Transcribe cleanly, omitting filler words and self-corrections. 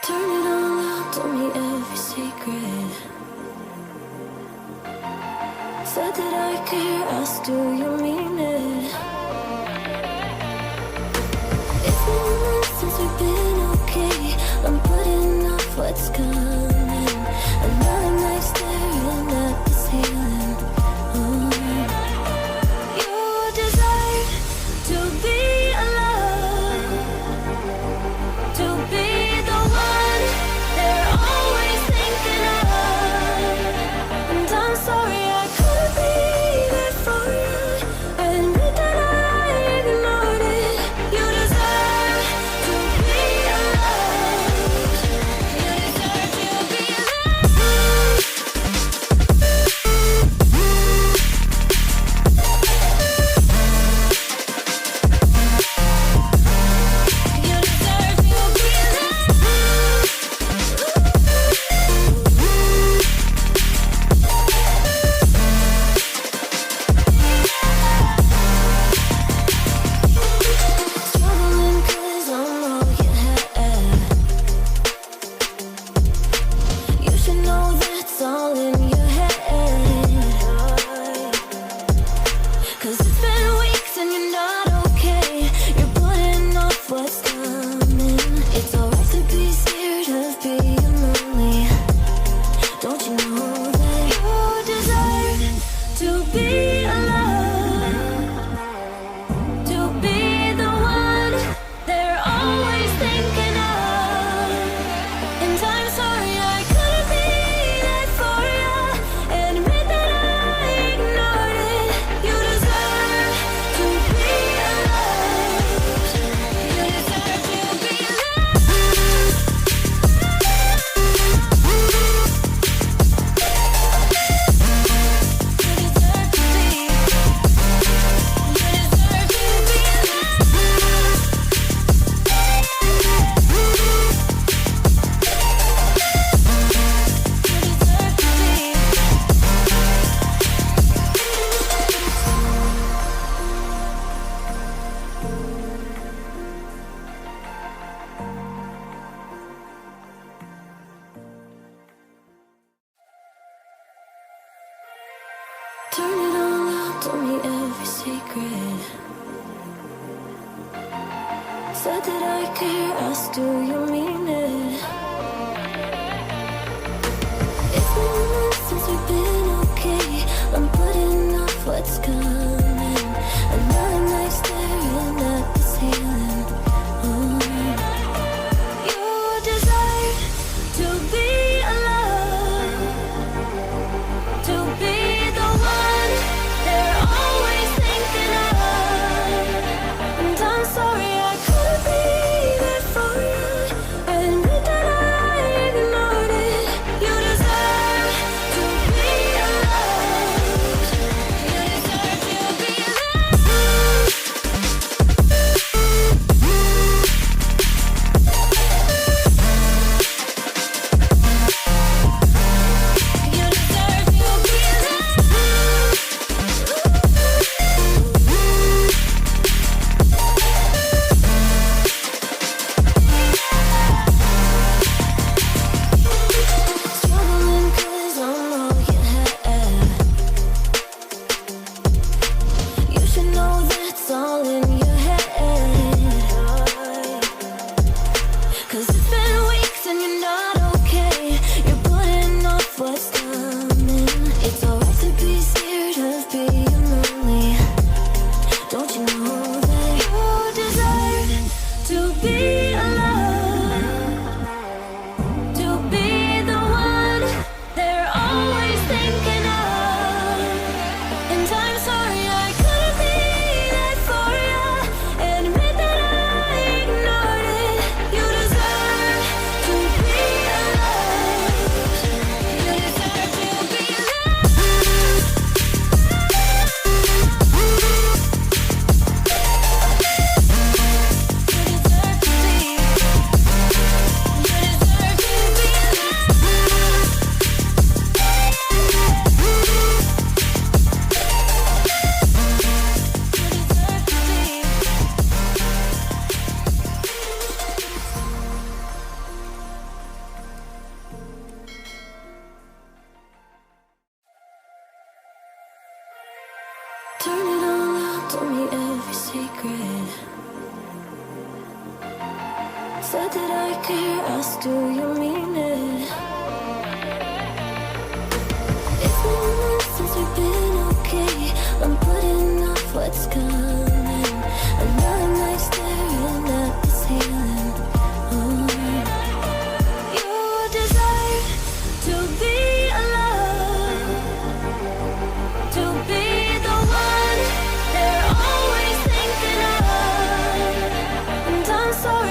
Turn it all out, told me every secret. Said that I care, asked do you mean it? It's been months since we've been okay. I'm putting off what's coming. Another night staring at the ceiling. You deserve to be alone, to be the one they're always thinking of. And I'm sorry I couldn't be there for you. I admit that I ignored it. You deserve to be alone. You deserve to be alone. You deserve to be alone. Struggling 'cause I'm all you had. You should know that's all in your head. 'Cause it's been weeks and you're not okay. You're putting off what's coming. It's alright to be scared of being lonely. Don't you know that you deserve to be alone, to be the one they're always thinking of? And I'm sorry I couldn't be there for you. Admit that I ignored it. You deserve to be alone. You deserve to be alone. You deserve to be. You deserve to be alone. You deserve to be. Turn it all out, told me every secret. Said that I care, asked do you mean it? It's been months since we've been okay. I'm putting off what's coming. Another night staring at the ceiling. You deserve to be alone, to be the one they're always thinking of. And I'm sorry I couldn't be there for you. I admit that I ignored it. You deserve to be alone. You deserve to said that I care, asked do you mean it? It's been months since we've been okay. I'm putting off what's coming. Another night staring at the ceiling. You deserve to be alone, to be the one they're always thinking of. And I'm sorry